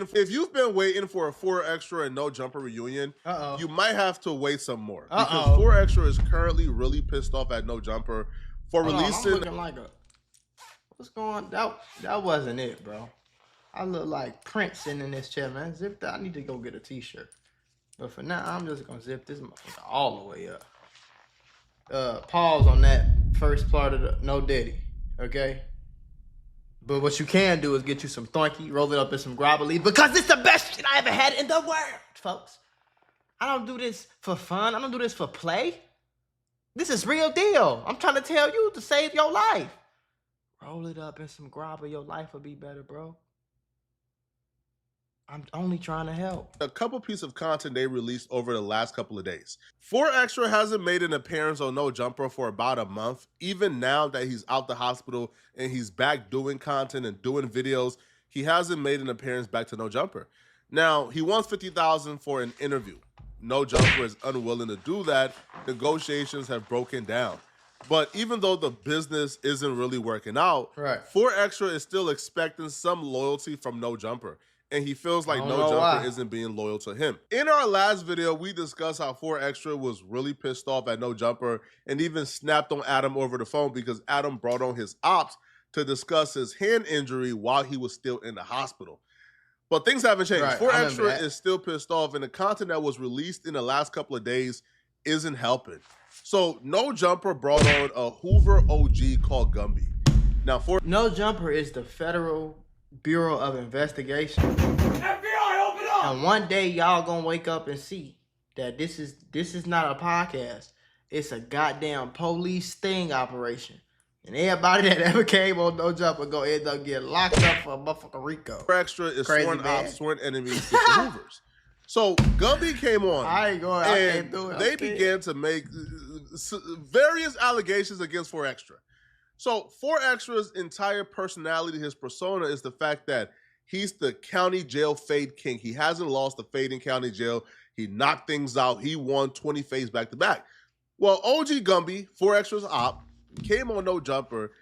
If you've been waiting for a 4Extra and No Jumper reunion, you might have to wait some more. Because 4Extra is currently really pissed off at No Jumper for releasing. I'm looking like what's going on? That wasn't it, bro. I look like Prince sitting in this chair, man. Zip that. I need to go get a t-shirt. But for now, I'm just gonna zip this motherfucker all the way up. Pause on that first part of the No Diddy, okay? But what you can do is get you some thonky, roll it up in some grabber leaf, because it's the best shit I ever had in the world, folks. I don't do this for fun. I don't do this for play. This is real deal. I'm trying to tell you to save your life. Roll it up in some grabber. Your life will be better, bro. I'm only trying to help. A couple pieces of content they released over the last couple of days. 4Extra hasn't made an appearance on No Jumper for about a month. Even now that he's out the hospital and he's back doing content and doing videos, he hasn't made an appearance back to No Jumper. Now, he wants $50,000 for an interview. No Jumper is unwilling to do that. Negotiations have broken down. But even though the business isn't really working out, 4Extra is still expecting some loyalty from No Jumper. And he feels like No Jumper isn't being loyal to him. In our last video, we discussed how 4Extra was really pissed off at No Jumper and even snapped on Adam over the phone because Adam brought on his ops to discuss his hand injury while he was still in the hospital. But things haven't changed. 4Extra is still pissed off, and the content that was released in the last couple of days isn't helping. So No Jumper brought on a Hoover OG called Gumby. Now, No Jumper is the Federal Bureau of Investigation. FBI, open up! And one day y'all gonna wake up and see that this is not a podcast. It's a goddamn police sting operation. And everybody that ever came on No Jumper gonna end up getting locked up for a motherfucking RICO. 4Extra is sworn ops, sworn enemies with the Hoovers. So Gumby came on. I can't do it. They began to make various allegations against 4Extra. So 4Extra's entire personality, his persona, is the fact that he's the county jail fade king. He hasn't lost a fade in county jail. He knocked things out. He won 20 fades back to back. Well, OG Gumby, 4Extra's op, came on No Jumper,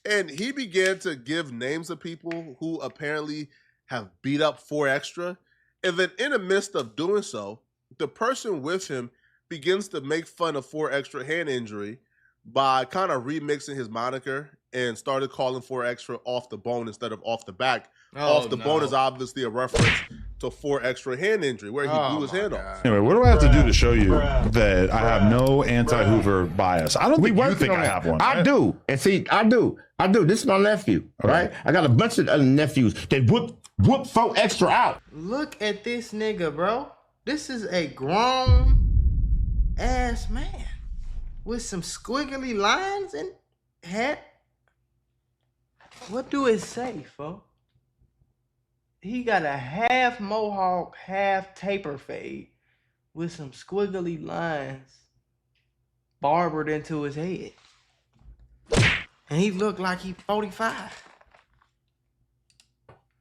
and he began to give names of people who apparently have beat up 4Extra. And then in the midst of doing so, the person with him begins to make fun of 4Extra hand injury by kind of remixing his moniker and started calling 4Extra off the bone instead of off the back. Off the bone is obviously a reference to 4Extra hand injury, where he blew his hand off. Anyway, what do I have to do to show you that I have no anti-Hoover bias? I don't think you think I have one. I do. And see, I do. This is my nephew, right? I got a bunch of other nephews that whoop 4Extra out. Look at this nigga, bro. This is a grown ass man with some squiggly lines and hat. What do it say, folks? He got a half mohawk, half taper fade with some squiggly lines barbered into his head. And he looked like he's 45.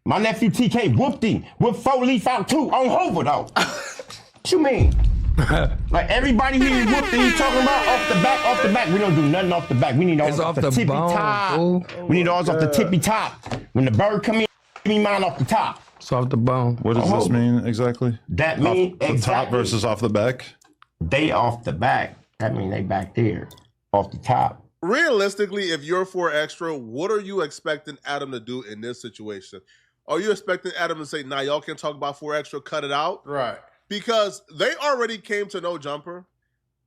My nephew TK whooped him with 4-leaf out too on Hoover though. What you mean? Like everybody here whooped and he's talking about off the back. We don't do nothing off the back. We need all off the tippy top. We need all off the tippy top. When the bird come in, give me mine off the top. It's off the bone. What does this mean exactly? That means the top versus off the back? They off the back. That means they back there. Off the top. Realistically, if you're 4Extra, what are you expecting Adam to do in this situation? Are you expecting Adam to say, nah, y'all can talk about 4Extra, cut it out? Right. Because they already came to No Jumper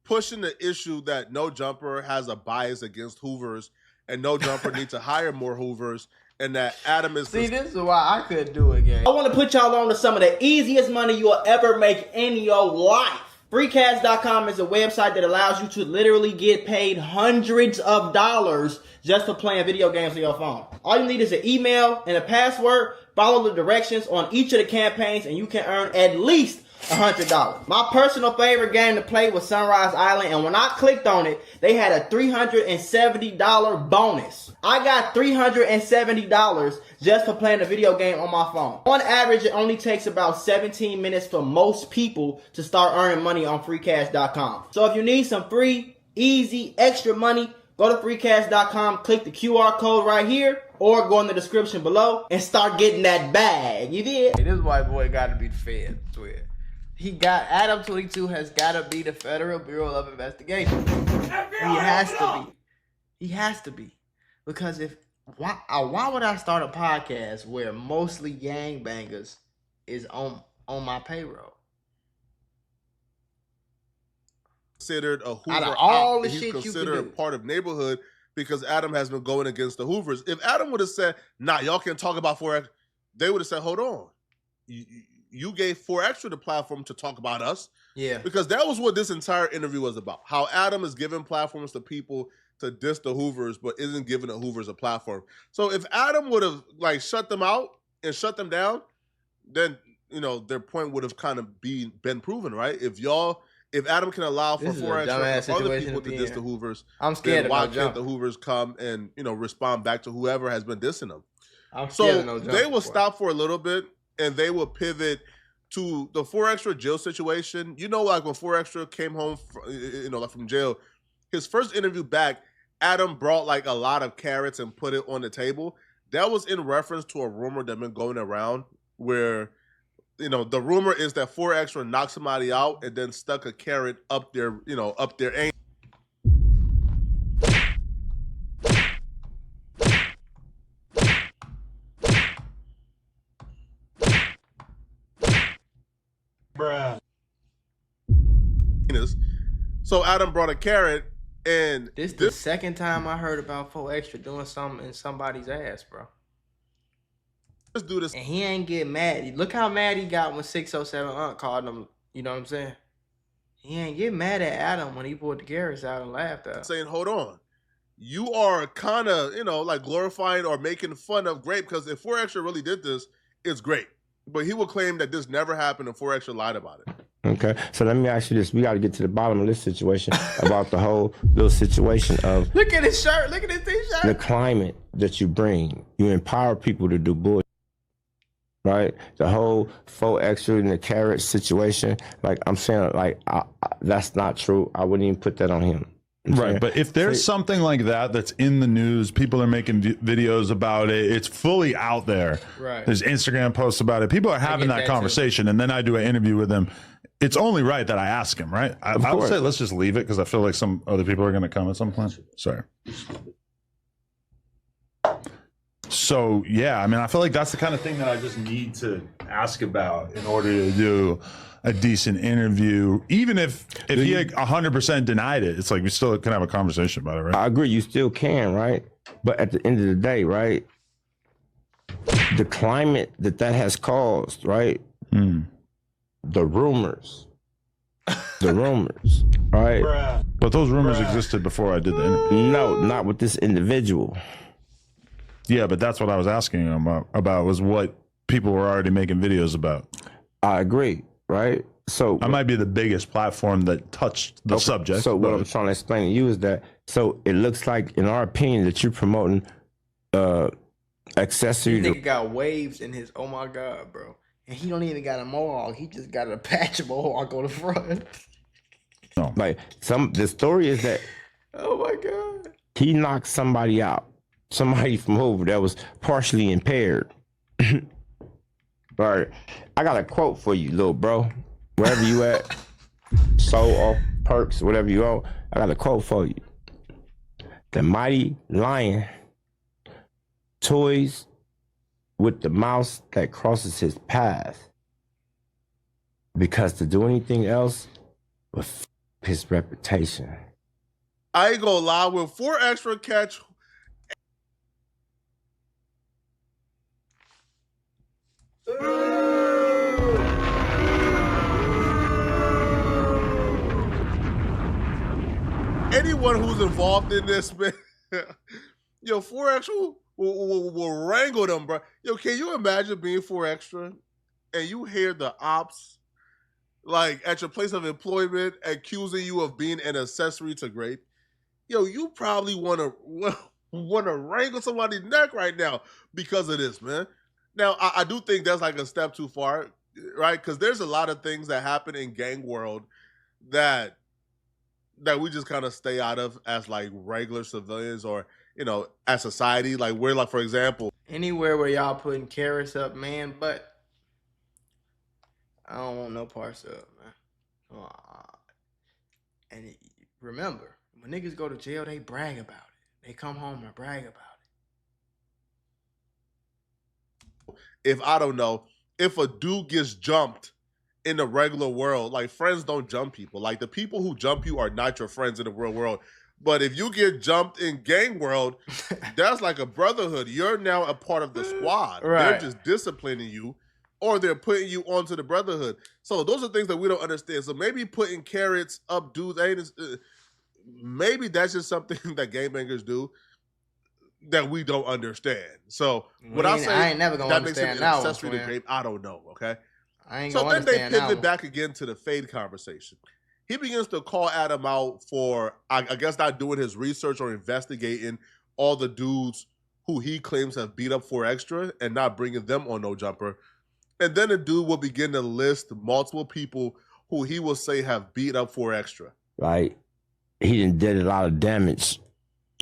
pushing the issue that No Jumper has a bias against Hoovers and No Jumper needs to hire more Hoovers, and that Adam is... See, this is why I couldn't do it, gang. I want to put y'all on to some of the easiest money you'll ever make in your life. Freecast.com is a website that allows you to literally get paid hundreds of dollars just for playing video games on your phone. All you need is an email and a password. Follow the directions on each of the campaigns and you can earn at least $100. My personal favorite game to play was Sunrise Island, and when I clicked on it, they had a $370 bonus. I got $370 just for playing a video game on my phone. On average, it only takes about 17 minutes for most people to start earning money on freecash.com. So if you need some free, easy, extra money, go to freecash.com, click the QR code right here, or go in the description below and start getting that bag. You did? Hey, this white boy got to be the Fed. I swear. Adam 22 has got to be the Federal Bureau of Investigation. He has to be. He has to be. Because why would I start a podcast where mostly gangbangers is on my payroll? Considered a Hoover Out of all op, the he's shit you considered can a do. part of neighborhood because Adam has been going against the Hoovers. If Adam would have said, "Nah, y'all can't talk about 4X," they would have said, "Hold on, you gave 4Extra the platform to talk about us." Yeah. Because that was what this entire interview was about. How Adam is giving platforms to people to diss the Hoovers, but isn't giving the Hoovers a platform. So if Adam would have like shut them out and shut them down, then their point would have kind of been proven, right? If Adam can allow for This is a 4Extra dumbass for other situation people to to be diss in. the Hoovers, I'm scared then of why no can't the jump. Hoovers come and respond back to whoever has been dissing them? I'm scared So of no jump. they will boy. stop for a little bit and they will pivot to the 4Extra jail situation. Like when 4Extra came home, from jail, his first interview back, Adam brought like a lot of carrots and put it on the table. That was in reference to a rumor that been going around where, the rumor is that 4Extra knocked somebody out and then stuck a carrot up their anus. So Adam brought a carrot, and This the second time I heard about 4Extra doing something in somebody's ass, bro. Let's do this. And he ain't get mad. Look how mad he got when 607 Aunt called him. You know what I'm saying? He ain't get mad at Adam when he pulled the carrots out and laughed at him. Saying, hold on. You are kind of, like glorifying or making fun of Grape, because if 4Extra really did this, it's great. But he will claim that this never happened and 4Extra lied about it. Okay, so let me ask you this. We got to get to the bottom of this situation about the whole little situation of Look at his shirt. Look at his t-shirt. the climate that you bring. You empower people to do bullshit, right? The whole 4Extra and the carrot situation, like I'm saying, like that's not true. I wouldn't even put that on him. Right, but if there's something like that that's in the news, people are making videos about it, it's fully out there. Right. There's Instagram posts about it. People are having that conversation, and then I do an interview with them. It's only right that I ask him, right? I would say let's just leave it because I feel like some other people are going to come at some point. Sorry. So, yeah, I mean, I feel like that's the kind of thing that I just need to ask about in order to do a decent interview. Even if he 100% denied it, it's like we still can have a conversation about it, right? I agree, you still can, right? But at the end of the day, right, the climate that has caused, right, the rumors, right? But those rumors existed before I did the interview. No, not with this individual. Yeah, but that's what I was asking him about was what people were already making videos about. I agree, right? So I might be the biggest platform that touched the subject. So what I'm trying to explain to you is that, so it looks like, in our opinion, that you're promoting accessory. This nigga got waves in his, oh my God, bro. And he don't even got a mohawk. He just got a patch of mohawk on the front. No. Like, the story is that oh my God. He knocked somebody out. Somebody from Hoover that was partially impaired. All right. I got a quote for you, little bro. Wherever you at, soul off perks, whatever you own, I got a quote for you. The mighty lion toys with the mouse that crosses his path, because to do anything else would his reputation. I ain't gonna lie, when 4Extra catch anyone who's involved in this, man, 4Extra will wrangle them, bro. Can you imagine being 4Extra and you hear the ops like at your place of employment accusing you of being an accessory to Grape? You probably want to wrangle somebody's neck right now because of this, man. Now, I do think that's like a step too far, right? Because there's a lot of things that happen in gang world that we just kind of stay out of as like regular civilians, or as society. Like we're like, for example, anywhere where y'all putting carrots up man butt, I don't want no parts of it, man. And remember, when niggas go to jail, they brag about it. They come home and brag about it. If a dude gets jumped in the regular world, like friends don't jump people. Like the people who jump you are not your friends in the real world. But if you get jumped in gang world, that's like a brotherhood. You're now a part of the squad. Right. They're just disciplining you, or they're putting you onto the brotherhood. So those are things that we don't understand. So maybe putting carrots up dudes ain't. Maybe that's just something that gangbangers do that we don't understand. So when I say I ain't never gonna that makes him understand an that one, accessory to twin. grape, I don't know. Okay. I ain't So gonna then they understand that pivot one. back again to the Fade conversation. He begins to call Adam out for, I guess, not doing his research or investigating all the dudes who he claims have beat up 4xtra and not bringing them on No Jumper. And then the dude will begin to list multiple people who he will say have beat up 4xtra. Right? He did a lot of damage,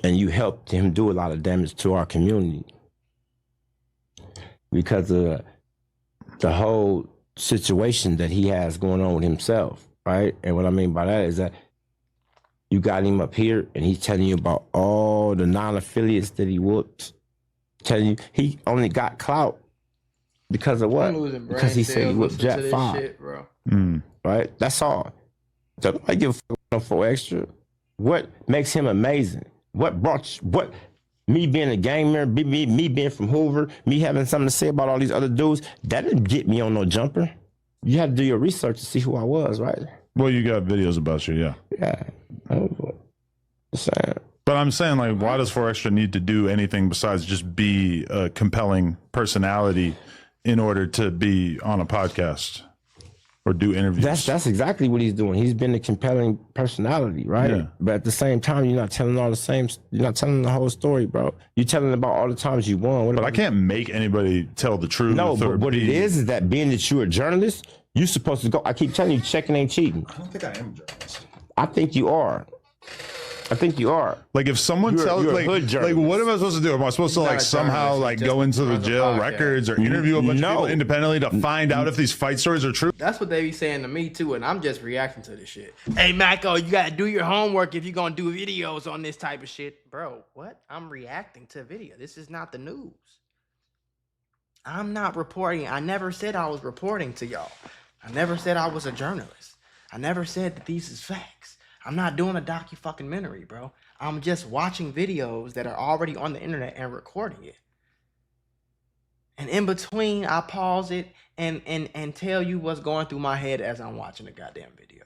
and you helped him do a lot of damage to our community because of the whole situation that he has going on with himself, right? And what I mean by that is that you got him up here, and he's telling you about all the non-affiliates that he whooped. Telling you he only got clout because of what? I'm losing brain Because he said he cells whooped listening to Jack this 5. shit, bro. Right? That's all. So I give a fuck for extra. What makes him amazing? What me being a gamer, me being from Hoover, me having something to say about all these other dudes, that didn't get me on No Jumper. You had to do your research to see who I was, right? Well, you got videos about you, yeah. Yeah. Just saying. But I'm saying, like, why does 4xtra need to do anything besides just be a compelling personality in order to be on a podcast or do interviews? That's exactly what he's doing. He's been a compelling personality, right? Yeah. But at the same time, you're not telling you're not telling the whole story, bro. You're telling about all the times you won. But I can't make anybody tell the truth. No, or but what it be- is that being that you're a journalist, you're supposed to go. I keep telling you, checking ain't cheating. I don't think I am a journalist. I think you are. Like if someone tells, you're a like, hood journalist. what am I supposed to do? Am I supposed to not like a somehow journalist, like he go just into the runs a jail podcast. records or interview a bunch of No. people independently to find out if these fight stories are true? That's what they be saying to me too, and I'm just reacting to this shit. Hey Mako, you gotta do your homework if you're gonna do videos on this type of shit. Bro, what? I'm reacting to video. This is not the news. I'm not reporting. I never said I was reporting to y'all. I never said I was a journalist. I never said that these is facts. I'm not doing a docu-fucking-mentary, bro. I'm just watching videos that are already on the internet and recording it. And in between, I pause it and tell you what's going through my head as I'm watching the goddamn video.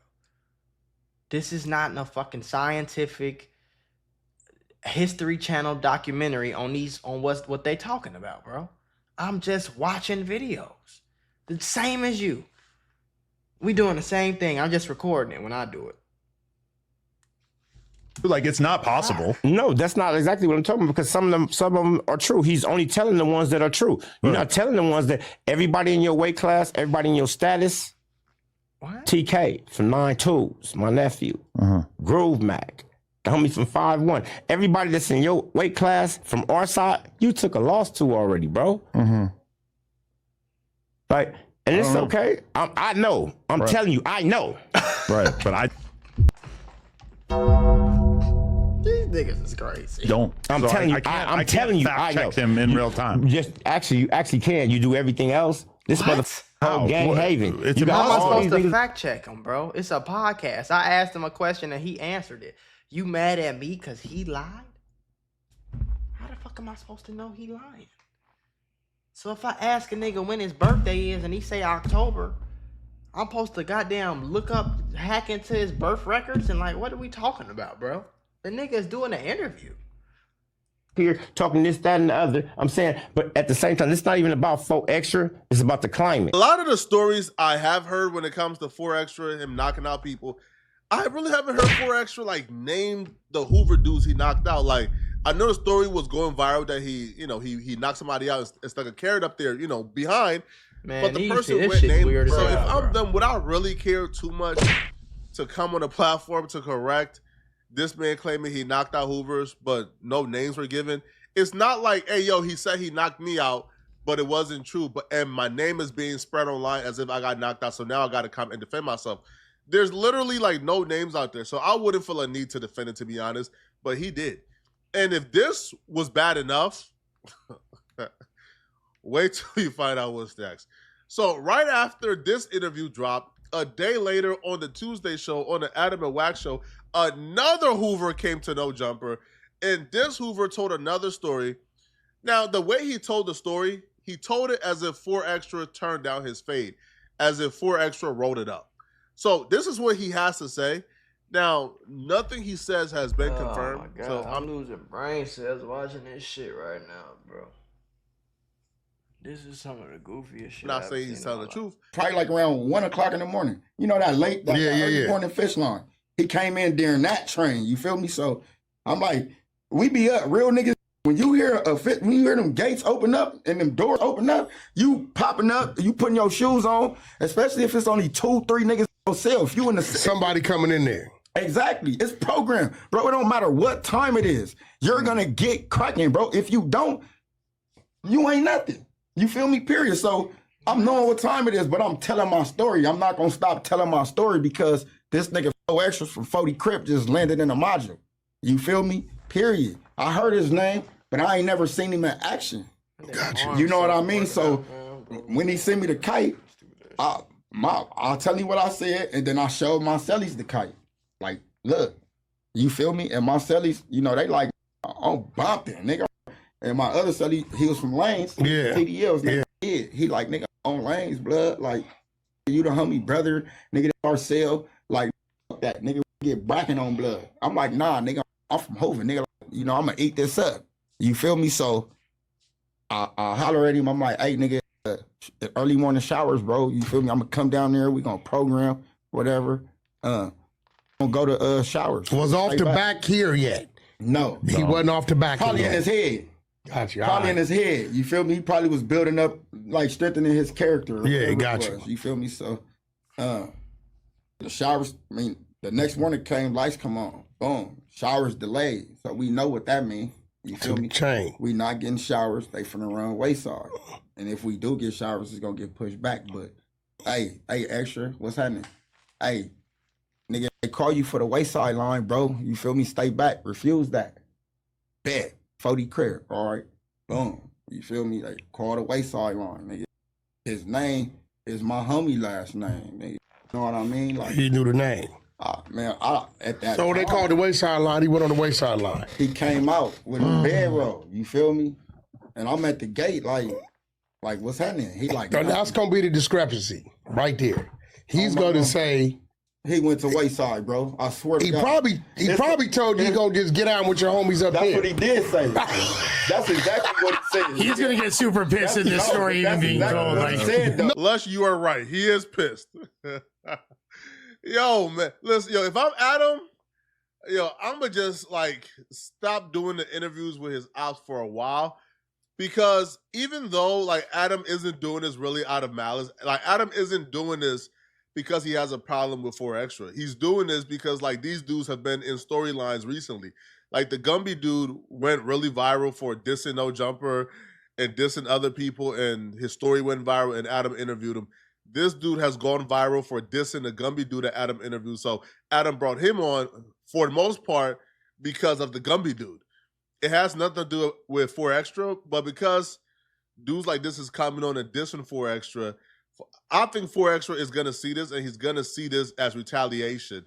This is not no fucking scientific History Channel documentary on what they talking about, bro. I'm just watching videos. The same as you. We doing the same thing. I'm just recording it when I do it. Like it's not possible. No, that's not exactly what I'm talking about because some of them are true. He's only telling the ones that are true. You're not telling the ones that everybody in your weight class, everybody in your status. What? TK from 9 Tools, my nephew. Groove Mac, the homie from 5'1". Everybody that's in your weight class from our side, you took a loss to already, bro. Like, and it's okay. I know. I'm telling you, I know. Right. But I These niggas is crazy. don't. I'm So telling you, can't- I'm can't telling you, fact I know. check him in real time. You actually can. You do everything else. This What? motherfucker How? gang What? haven. It's You got How am I impossible. all these supposed to niggas. fact check him, bro? It's a podcast. I asked him a question and he answered it. You mad at me because he lied? How the fuck am I supposed to know he lying? So if I ask a nigga when his birthday is and he say October, I'm supposed to goddamn hack into his birth records and like, what are we talking about, bro? The nigga is doing an interview. Here talking this, that, and the other. I'm saying, but at the same time, it's not even about 4xtra. It's about the climate. A lot of the stories I have heard when it comes to 4xtra, him knocking out people, I really haven't heard 4xtra like name the Hoover dudes he knocked out. Like I know the story was going viral that he knocked somebody out and stuck a carrot up there, behind. Man, But the person this went shit named. weird as So hell, if I'm bro. them, would I really care too much to come on a platform to correct this man claiming he knocked out Hoovers, but no names were given. It's not like, hey, yo, he said he knocked me out, but it wasn't true. And my name is being spread online as if I got knocked out, so now I got to come and defend myself. There's literally like no names out there, so I wouldn't feel a need to defend it, to be honest, but he did. And if this was bad enough, wait till you find out what's next. So right after this interview dropped, a day later on the Tuesday show, on the Adam and Wax show, another Hoover came to No Jumper, and this Hoover told another story. Now, the way he told the story, he told it as if 4xtra turned down his fade, as if 4xtra wrote it up. So this is what he has to say. Now, nothing he says has been confirmed. Oh my God, So I'm losing brain cells watching this shit right now, bro. This is some of the goofiest shit. I'm not I've saying he's seen telling in the my truth. Probably like around 1 o'clock in the morning. You know that late, that early morning fish line. He came in during that train. You feel me? So I'm like, we be up, real niggas. When you hear when you hear them gates open up and them doors open up, you popping up, you putting your shoes on, especially if it's only 2-3 niggas yourself. You in the somebody coming in there. Exactly. It's programmed. Bro, it don't matter what time it is. You're gonna get cracking, bro. If you don't, you ain't nothing. You feel me? Period. So I'm knowing what time it is, but I'm telling my story. I'm not gonna stop telling my story because this nigga 4xtra from 40 Crip just landed in a module. You feel me? Period. I heard his name, but I ain't never seen him in action. Gotcha. You know what I mean? So when he sent me the kite, I'll tell you what I said, and then I showed my cellies the kite. Like, look, you feel me? And my cellies, you know, they like, I'm bumping, nigga. And my other celly, he was from Lanes. Yeah. TDLs, nigga. Yeah. He like, nigga, on Lanes, blood. Like, you the homie brother, nigga, Marcel. Like, that, nigga, get bracking on blood. I'm like, nah, nigga, I'm from Hoven, nigga. You know, I'm gonna eat this up. You feel me? So I holler at him. I'm like, hey, nigga, early morning showers, bro. You feel me? I'm gonna come down there. We gonna program, whatever. Gonna go to showers. Was off the back here yet? No. He wasn't off the back. Probably in his head. Gotcha. Probably in his head. You feel me? He probably was building up, like strengthening his character. Yeah, gotcha. You feel me? So the showers, I mean, the next morning came, lights come on. Boom. Showers delayed. So we know what that means. You feel me? Chain. We not getting showers. They finna run wayside. And if we do get showers, it's gonna get pushed back. But hey, xtra, what's happening? Hey, nigga, they call you for the wayside line, bro. You feel me? Stay back. Refuse that. Bet. 40 Crip. All right. Boom. You feel me? They call the wayside line, nigga. His name is my homie last name, nigga. You know what I mean? Like, He knew the name. man, at that So time, they called the wayside line. He went on the wayside line. he came out with a bedroll. You feel me? And I'm at the gate, like what's happening? He like, So that's gonna be the discrepancy right there. He's gonna say he went to wayside, bro. I swear to he God. probably told you gonna just get out with your homies up That's here. what he did say. That's exactly what he said. He's gonna get super pissed at this story even being told. What he Like, said, though. Lush, you are right. He is pissed. Yo, man. Listen, yo, if I'm Adam, yo, I'm going to just, like, stop doing the interviews with his ops for a while. Because even though, like, Adam isn't doing this really out of malice, like, Adam isn't doing this because he has a problem with 4xtra. He's doing this because, like, these dudes have been in storylines recently. Like, the Gumby dude went really viral for dissing No Jumper and dissing other people, and his story went viral, and Adam interviewed him. This dude has gone viral for dissing the Gumby dude that Adam interviewed. So Adam brought him on for the most part because of the Gumby dude. It has nothing to do with 4xtra, but because dudes like this is coming on and dissing 4xtra, I think 4xtra is going to see this, and he's going to see this as retaliation